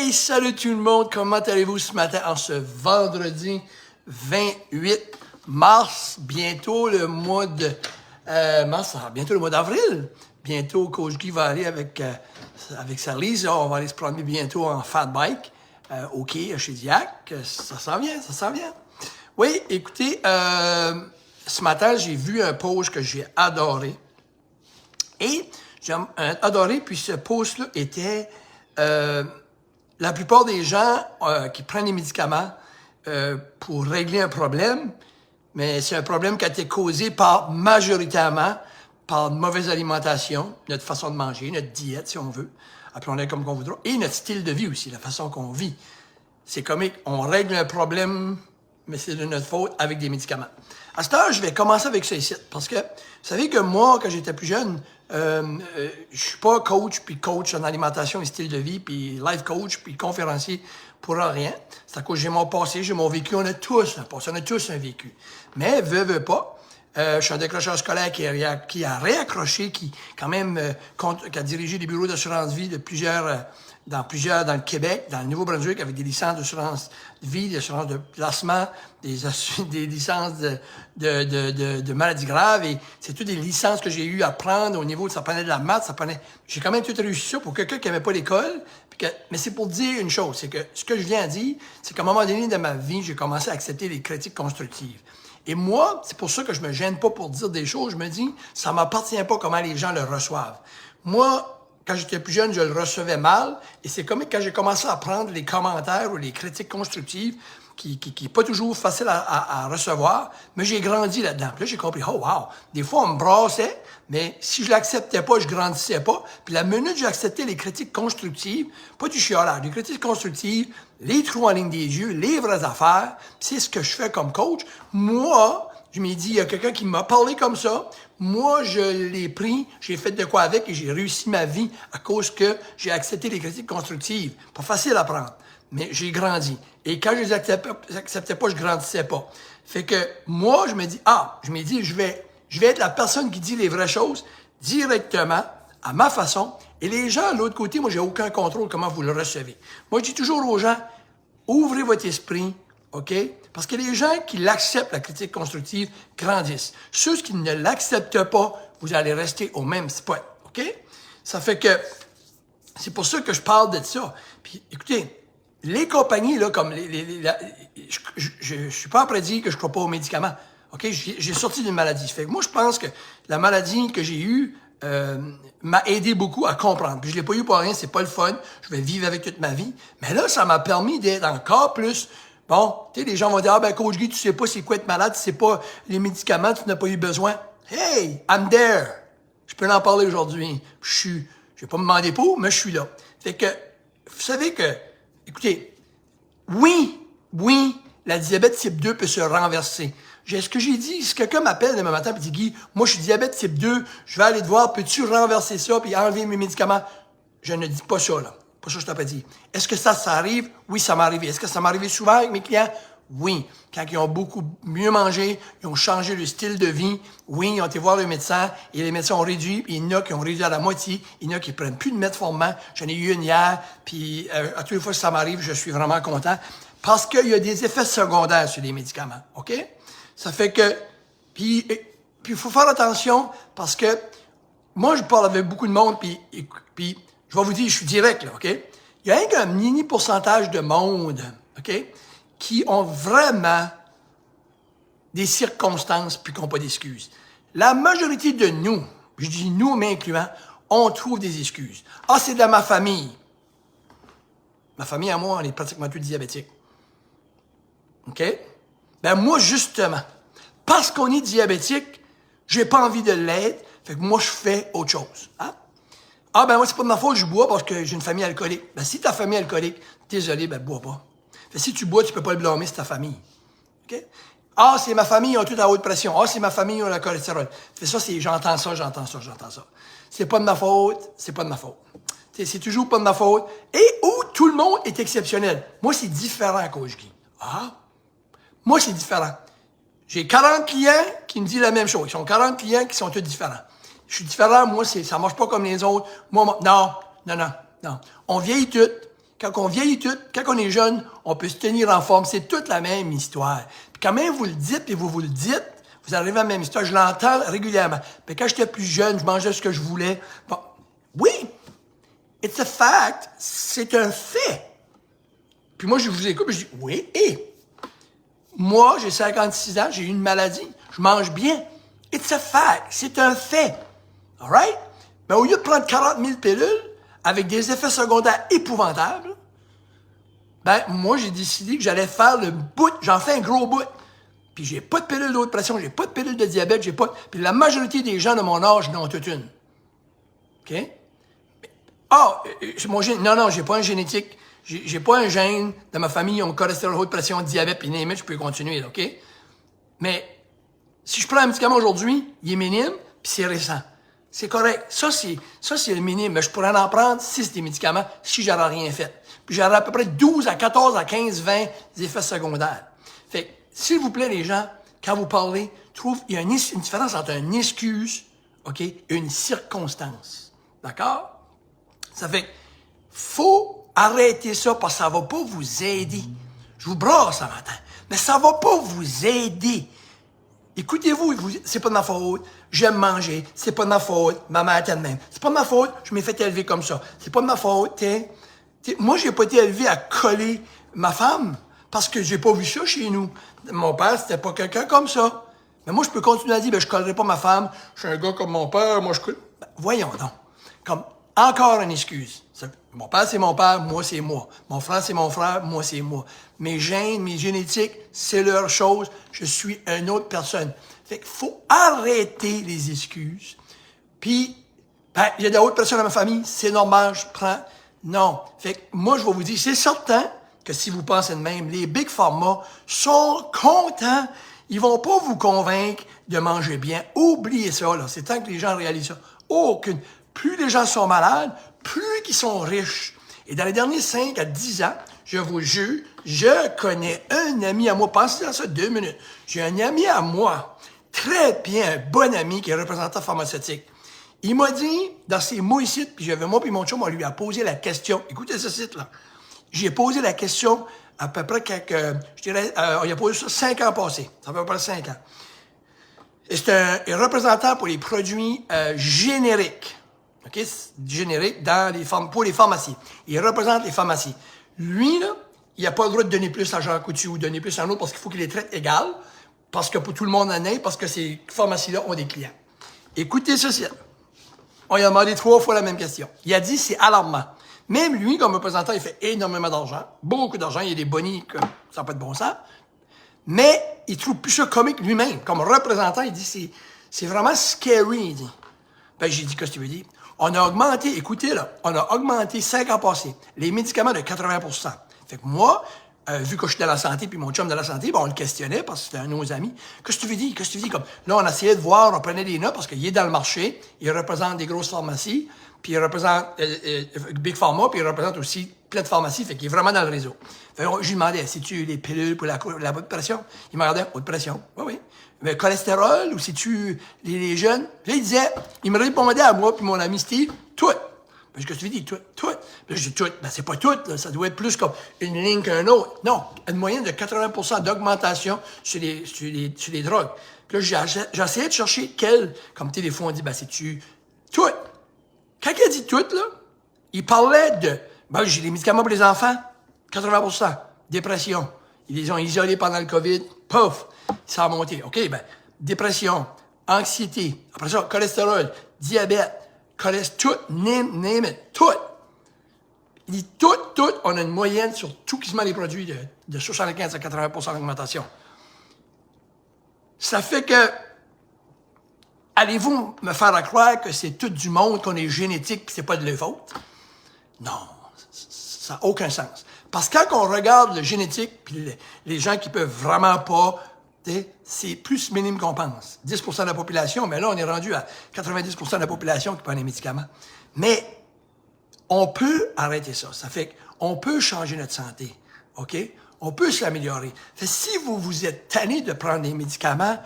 Hey, salut tout le monde, comment allez-vous ce matin en ce vendredi 28 mars, bientôt le mois de bientôt le mois d'avril. Bientôt, Coach Guy va aller avec sa Lise, on va aller se promener bientôt en fat bike, au quai chez Diac. Ça s'en vient, ça s'en vient. Oui, écoutez, ce matin, j'ai vu un post que j'ai adoré. Et j'ai adoré, puis ce post-là était... la plupart des gens qui prennent des médicaments pour régler un problème, mais c'est un problème qui a été causé majoritairement par une mauvaise alimentation, notre façon de manger, notre diète, si on veut, appelons-le comme on voudra, et notre style de vie aussi, la façon qu'on vit. C'est comique, on règle un problème, mais c'est de notre faute avec des médicaments. À cette heure, je vais commencer avec ça ici, parce que vous savez que moi, quand j'étais plus jeune, je suis pas coach en alimentation et style de vie, puis life coach, puis conférencier pour rien. C'est à cause que j'ai mon passé, j'ai mon vécu. On a tous un passé, on a tous un vécu. Mais, veux pas, je suis un décrocheur scolaire qui a réaccroché, qui a dirigé des bureaux d'assurance vie de dans le Québec, dans le Nouveau-Brunswick, avec des licences d'assurance vie, d'assurance de placement, des licences de maladies graves. Et c'est toutes des licences que j'ai eu à prendre au niveau, ça prenait de la maths, j'ai quand même tout réussi ça pour quelqu'un qui n'avait pas l'école. Mais c'est pour dire une chose, c'est que ce que je viens de dire, c'est qu'à un moment donné de ma vie, j'ai commencé à accepter les critiques constructives. Et moi, c'est pour ça que je me gêne pas pour dire des choses. Je me dis, ça m'appartient pas comment les gens le reçoivent. Moi, quand j'étais plus jeune, je le recevais mal. Et c'est comme quand j'ai commencé à prendre les commentaires ou les critiques constructives, qui est pas toujours facile à recevoir, mais j'ai grandi là-dedans. Puis là, j'ai compris, oh wow, des fois, on me brassait, mais si je l'acceptais pas, je grandissais pas. Puis la minute que j'ai accepté les critiques constructives, pas du chiolage, les critiques constructives, les trous en ligne des yeux, les vraies affaires, c'est ce que je fais comme coach. Moi, je m'ai dit, il y a quelqu'un qui m'a parlé comme ça. Moi, je l'ai pris, j'ai fait de quoi avec et j'ai réussi ma vie à cause que j'ai accepté les critiques constructives. Pas facile à prendre, mais j'ai grandi. Et quand je les acceptais pas, je grandissais pas. Fait que moi, je me dis, je vais être la personne qui dit les vraies choses directement, à ma façon. Et les gens, de l'autre côté, moi, j'ai aucun contrôle comment vous le recevez. Moi, je dis toujours aux gens, ouvrez votre esprit, OK? Parce que les gens qui l'acceptent, la critique constructive, grandissent. Ceux qui ne l'acceptent pas, vous allez rester au même spot, OK? Ça fait que c'est pour ça que je parle de ça. Puis, écoutez, les compagnies, là, comme je suis pas après dire que je crois pas aux médicaments, OK? J'ai sorti d'une maladie. Fait que moi, je pense que la maladie que j'ai eue m'a aidé beaucoup à comprendre. Puis je l'ai pas eu pour rien, c'est pas le fun. Je vais vivre avec toute ma vie. Mais là, ça m'a permis d'être encore plus... Bon, tu sais, les gens vont dire, Coach Guy, tu sais pas c'est quoi être malade, tu sais pas les médicaments, tu n'as pas eu besoin. Hey, I'm there. Je peux en parler aujourd'hui. Je vais pas me demander pour, mais je suis là. Fait que, vous savez que, écoutez, oui, la diabète type 2 peut se renverser. Ce que j'ai dit, si quelqu'un m'appelle demain matin et dit, Guy, moi, je suis diabète type 2, je vais aller te voir, peux-tu renverser ça puis enlever mes médicaments? Je ne dis pas ça, là. Pas ça que je t'ai pas dit. Est-ce que ça arrive? Oui, ça m'est arrivé. Est-ce que ça m'est arrivé souvent avec mes clients? Oui. Quand ils ont beaucoup mieux mangé, ils ont changé le style de vie, oui, ils ont été voir le médecin, et les médecins ont réduit, puis il y en a qui ont réduit à la moitié, il y en a qui prennent plus de metformin. J'en ai eu une hier, puis à toutes les fois que ça m'arrive, je suis vraiment content, parce qu'il y a des effets secondaires sur les médicaments, OK? Ça fait que, puis il faut faire attention, parce que moi, je parle avec beaucoup de monde, puis je vais vous dire, je suis direct, là, OK? Il y a un mini pourcentage de monde, OK, qui ont vraiment des circonstances puis qui n'ont pas d'excuses. La majorité de nous, je dis nous, m'incluant, on trouve des excuses. Ah, c'est de ma famille. Ma famille, à moi, on est pratiquement tous diabétiques. OK? Ben moi, justement, parce qu'on est diabétique, j'ai pas envie de l'être, fait que moi, je fais autre chose. Hein? Ah, ben moi, c'est pas de ma faute, je bois parce que j'ai une famille alcoolique. Ben si ta famille est alcoolique, désolé, ben bois pas. Fait, si tu bois, tu peux pas le blâmer, c'est ta famille. OK? Ah, c'est ma famille, ils ont tout à haute pression. Ah, c'est ma famille, ils ont le cholestérol. Fait, ça, c'est j'entends ça. C'est pas de ma faute, c'est pas de ma faute. C'est toujours pas de ma faute. Et où tout le monde est exceptionnel. Moi, c'est différent, Coach Guy. Ah? Moi, c'est différent. J'ai 40 clients qui me disent la même chose. Ils sont 40 clients qui sont tous différents. Je suis différent, moi, ça marche pas comme les autres. Moi, non. On vieillit tout. Quand on vieillit tout, quand on est jeune, on peut se tenir en forme. C'est toute la même histoire. Puis quand même vous le dites et vous le dites, vous arrivez à la même histoire. Je l'entends régulièrement. Puis quand j'étais plus jeune, je mangeais ce que je voulais. Bon, oui, it's a fact. C'est un fait. Puis moi, je vous écoute, puis je dis, oui, et moi, j'ai 56 ans, j'ai eu une maladie. Je mange bien. It's a fact. C'est un fait. All right? Mais au lieu de prendre 40 000 pilules avec des effets secondaires épouvantables, ben, moi, j'ai décidé que j'allais faire le bout. J'en fais un gros bout. Puis j'ai pas de pilule de haute pression, j'ai pas de pilule de diabète, j'ai pas... Puis la majorité des gens de mon âge n'ont toute une. OK? Ah, non, j'ai pas un génétique. J'ai pas un gène de ma famille, on cholestérol, haute pression, diabète, puis je peux continuer, OK? Mais si je prends un médicament aujourd'hui, il est minime, puis c'est récent. C'est correct. Ça, c'est le minime. Mais je pourrais en prendre 6 des médicaments si j'aurais rien fait. Puis j'aurais à peu près 12 à 14 à 15, 20 effets secondaires. Fait que, s'il vous plaît, les gens, quand vous parlez, il y a une différence entre une excuse, OK, et une circonstance. D'accord? Ça fait, faut arrêter ça parce que ça va pas vous aider. Je vous brasse ce matin, mais ça va pas vous aider. Écoutez-vous, c'est pas de ma faute, j'aime manger, c'est pas de ma faute, ma mère était de même. C'est pas de ma faute, je m'ai fait élever comme ça. C'est pas de ma faute, moi, j'ai pas été élevé à coller ma femme parce que j'ai pas vu ça chez nous. Mon père, c'était pas quelqu'un comme ça. Mais moi, je peux continuer à dire, ben, je collerai pas ma femme, je suis un gars comme mon père, moi, je colle. Ben, voyons donc. Comme, encore une excuse. Mon père, c'est mon père, moi, c'est moi. Mon frère, c'est mon frère, moi, c'est moi. Mes gènes, mes génétiques, c'est leur chose. Je suis une autre personne. Fait qu'il faut arrêter les excuses. Puis, ben, il y a de hautes personnes dans ma famille, c'est normal, je prends. Non. Fait que moi, je vais vous dire, c'est certain que si vous pensez de même, les Big Pharma sont contents. Ils vont pas vous convaincre de manger bien. Oubliez ça, là. C'est temps que les gens réalisent ça. Aucune. Plus les gens sont malades, plus ils sont riches. Et dans les derniers 5 à 10 ans, je vous jure, je connais un ami à moi. Pensez à ça 2 minutes. J'ai un ami à moi, très bien, un bon ami qui est représentant pharmaceutique. Il m'a dit, dans ces mots ici, puis moi puis mon chum, on lui a posé la question. Écoutez ce site-là. J'ai posé la question à peu près il a posé ça 5 ans passés. Ça fait à peu près 5 ans. Et c'est un représentant pour les produits génériques. OK? Génériques pour les pharmacies. Il représente les pharmacies. Lui, là, il n'a pas le droit de donner plus à Jean Coutu ou donner plus à un autre parce qu'il faut qu'il les traite égales. Parce que pour tout le monde en est, parce que ces pharmacies-là ont des clients. Écoutez ceci. On lui a demandé 3 fois la même question. Il a dit, c'est alarmant. Même lui, comme représentant, il fait énormément d'argent. Beaucoup d'argent. Il y a des bonnies comme ça n'a pas de bon sens. Mais il trouve plus ça comique lui-même. Comme représentant, il dit, c'est vraiment scary, il dit. Ben, j'ai dit, qu'est-ce que tu veux dire? On a augmenté, écoutez, là, on a augmenté 5 ans passés, les médicaments de 80%. Fait que moi, vu que je suis de la santé, puis mon chum de la santé, ben, on le questionnait parce que c'était un de nos amis. Qu'est-ce que tu veux dire? Qu'est-ce que tu veux dire? Comme, là, on essayait de voir, on prenait des notes parce qu'il est dans le marché, il représente des grosses pharmacies, puis il représente Big Pharma, puis il représente aussi plein de pharmacies, fait qu'il est vraiment dans le réseau. Fait que je lui demandais, si-tu les pilules pour la haute pression? Il m'a regardé, haute pression. Oui, oui. Mais cholestérol, ou si-tu les jeunes? Là, il me répondait à moi, puis mon ami Steve, tout. Qu'est-ce que tu veux dire, tout? Tout. Là, je dis tout. Ben, c'est pas tout, là. Ça doit être plus comme une ligne qu'un autre. Non. Une moyenne de 80% d'augmentation sur les drogues. Puis là, j'essayais de chercher comme des fois, on dit, ben, c'est-tu tout? Quand il a dit tout, là, il parlait de, ben, j'ai des médicaments pour les enfants, 80%. Dépression. Ils les ont isolés pendant le COVID. Pouf! Ça a monté. OK, ben, dépression, anxiété, après ça, cholestérol, diabète, tout, name it, tout. Il dit tout, on a une moyenne sur tout quasiment les produits de 75 à 80% d'augmentation. Ça fait que, allez-vous me faire croire que c'est tout du monde, qu'on est génétique et c'est pas de leur faute? Non, ça n'a aucun sens. Parce que quand on regarde le génétique, puis les gens qui peuvent vraiment pas, c'est plus minime qu'on pense. 10% de la population, mais là, on est rendu à 90% de la population qui prend les médicaments. Mais on peut arrêter ça. Ça fait qu'on peut changer notre santé. OK? On peut s'améliorer. Si vous êtes tanné de prendre des médicaments,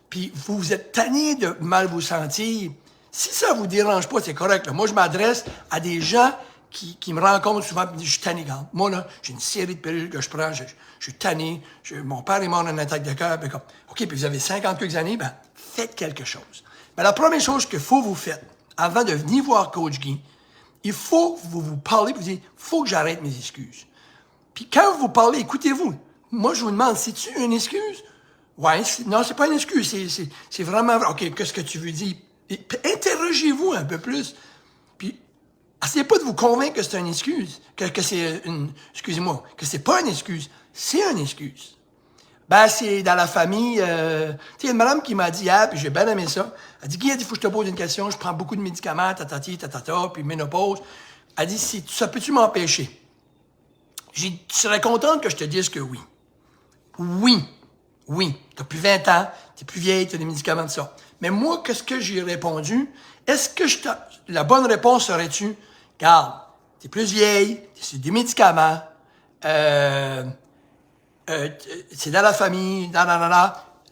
puis vous êtes tanné de mal vous sentir, si ça vous dérange pas, c'est correct. Là. Moi, je m'adresse à des gens qui me rencontrent souvent et me disent, je suis tanné, regarde. Moi, là, j'ai une série de pilules que je prends, je suis tanné, mon père est mort d'une attaque de cœur, ben comme, OK, puis vous avez 50 quelques années, ben, faites quelque chose. Ben, la première chose qu'il faut vous faire, avant de venir voir Coach Guy, il faut que vous vous parlez, vous dites, faut que j'arrête mes excuses. Puis quand vous parlez, écoutez-vous. Moi, je vous demande, c'est-tu une excuse? Ouais, non, c'est pas une excuse, c'est vraiment vrai. OK, qu'est-ce que tu veux dire? Interrogez-vous un peu plus. Puis, essayez pas de vous convaincre que c'est une excuse, que c'est une, excusez-moi, que c'est pas une excuse. C'est une excuse. Ben, c'est dans la famille, tu sais, il y a une madame qui m'a dit, puis j'ai bien aimé ça. Elle dit, Guy, il faut que je te pose une question, je prends beaucoup de médicaments, tatata, puis ménopause. Elle dit, ça peut-tu m'empêcher? Tu serais contente que je te dise que oui. Oui. T'as plus 20 ans, t'es plus vieille, t'as des médicaments de ça. Mais moi, qu'est-ce que j'ai répondu? Est-ce que la bonne réponse serait-tu, regarde, t'es plus vieille, c'est des médicaments, c'est dans la famille,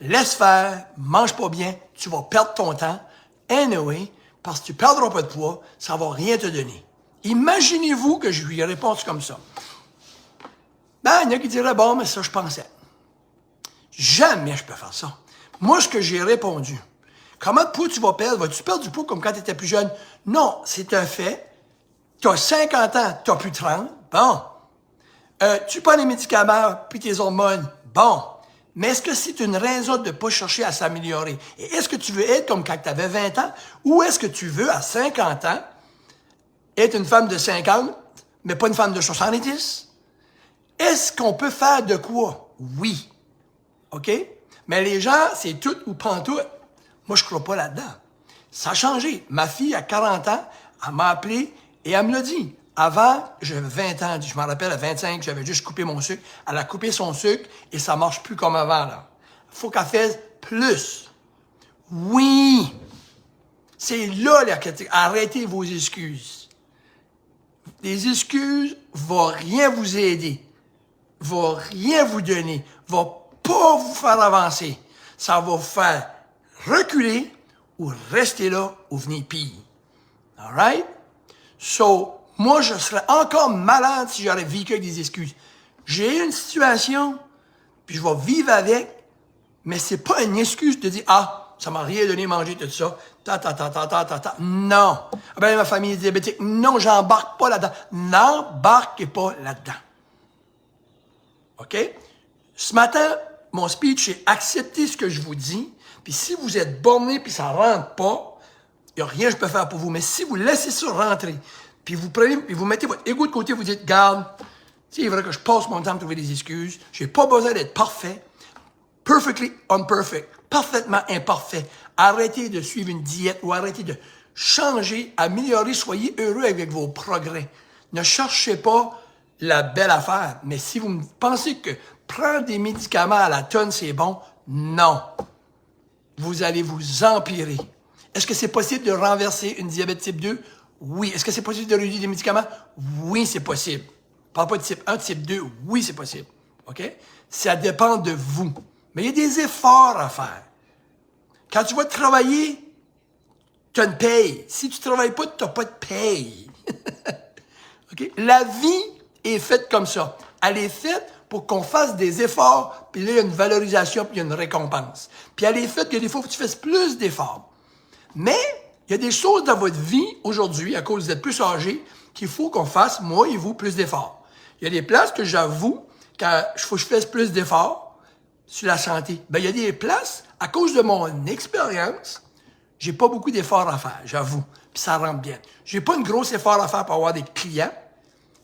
laisse faire, mange pas bien, tu vas perdre ton temps. Anyway, parce que tu perdras pas de poids, ça va rien te donner. Imaginez-vous que je lui ai répondu comme ça. Ben, il y en a qui diraient, bon, mais ça, je pensais. Jamais je peux faire ça. Moi, ce que j'ai répondu, comment de poids tu vas perdre? Vas-tu perdre du poids comme quand tu étais plus jeune? Non, c'est un fait. Tu as 50 ans, tu n'as plus 30. Bon. Tu prends les médicaments, puis tes hormones. Bon. Mais est-ce que c'est une raison de ne pas chercher à s'améliorer? Et est-ce que tu veux être comme quand tu avais 20 ans? Ou est-ce que tu veux, à 50 ans, être une femme de 50, mais pas une femme de 70? Est-ce qu'on peut faire de quoi? Oui. OK? Mais les gens, c'est tout ou pantoute. Moi, je crois pas là-dedans. Ça a changé. Ma fille, à 40 ans, elle m'a appelé et elle me l'a dit. Avant, j'avais 20 ans. Je m'en rappelle, à 25, j'avais juste coupé mon sucre. Elle a coupé son sucre et ça marche plus comme avant, là. Faut qu'elle fasse plus. Oui! C'est là, la critique. Arrêtez vos excuses. Les excuses vont rien vous aider. Va rien vous donner, va pas vous faire avancer. Ça va vous faire reculer ou rester là ou venir pire. All right? So, moi, je serais encore malade si j'aurais vécu avec des excuses. J'ai une situation, puis je vais vivre avec, mais c'est pas une excuse de dire, ça m'a rien donné manger tout ça. Non. Ah ben, ma famille est diabétique. Non, j'embarque pas là-dedans. N'embarquez pas là-dedans. OK? Ce matin, mon speech, c'est accepter ce que je vous dis. Puis si vous êtes borné puis ça rentre pas, il n'y a rien que je peux faire pour vous. Mais si vous laissez ça rentrer, puis vous prenez, puis vous mettez votre ego de côté, vous dites, garde, c'est vrai que je passe mon temps à trouver des excuses. J'ai pas besoin d'être parfait. Perfectly imperfect. Parfaitement imparfait. Arrêtez de suivre une diète ou arrêtez de changer, améliorer, soyez heureux avec vos progrès. Ne cherchez pas la belle affaire. Mais si vous pensez que prendre des médicaments à la tonne, c'est bon, non. Vous allez vous empirer. Est-ce que c'est possible de renverser une diabète type 2? Oui. Est-ce que c'est possible de réduire des médicaments? Oui, c'est possible. Je parle pas de type 1, type 2. Oui, c'est possible. OK? Ça dépend de vous. Mais il y a des efforts à faire. Quand tu vas travailler, tu as une paye. Si tu ne travailles pas, tu n'as pas de paye. OK? La vie est faite comme ça. Elle est faite pour qu'on fasse des efforts, puis là, il y a une valorisation, puis il y a une récompense. Puis elle est faite que des fois, il faut que tu fasses plus d'efforts. Mais il y a des choses dans votre vie, aujourd'hui, à cause d'être plus âgé, qu'il faut qu'on fasse, moi et vous, plus d'efforts. Il y a des places que j'avoue, qu'il faut que je fasse plus d'efforts sur la santé. Ben, il y a des places, à cause de mon expérience, j'ai pas beaucoup d'efforts à faire, j'avoue. Puis ça rentre bien. J'ai pas une grosse effort à faire pour avoir des clients,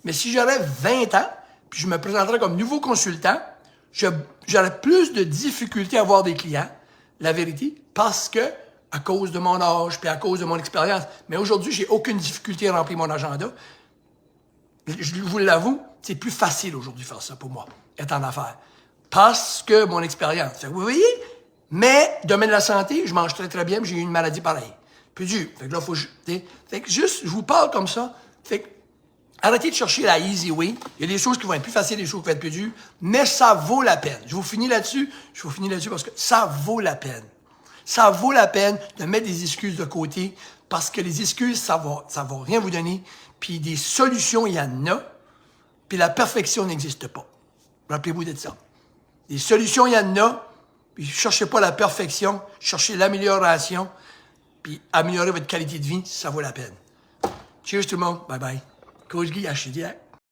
mais si j'aurais 20 ans, puis je me présenterais comme nouveau consultant, j'aurais plus de difficultés à avoir des clients, la vérité, parce que, à cause de mon âge, puis à cause de mon expérience. Mais aujourd'hui, j'ai aucune difficulté à remplir mon agenda. Je vous l'avoue, c'est plus facile aujourd'hui de faire ça pour moi, être en affaires. Parce que mon expérience. Fait que vous voyez? Mais, domaine de la santé, je mange très très bien, mais j'ai eu une maladie pareille. Plus dur. Fait que là, fait que juste, je vous parle comme ça. Fait que, arrêtez de chercher la easy way. Il y a des choses qui vont être plus faciles, des choses qui vont être plus dures, mais ça vaut la peine. Je vous finis là-dessus parce que ça vaut la peine. Ça vaut la peine de mettre des excuses de côté, Parce que les excuses, ça va rien vous donner. Puis des solutions, il y en a. Puis la perfection n'existe pas. Rappelez-vous de ça. Des solutions, il y en a. Puis cherchez pas la perfection, cherchez l'amélioration. Puis améliorer votre qualité de vie, ça vaut la peine. Cheers tout le monde. Bye bye. Coach Guy à Chidiac.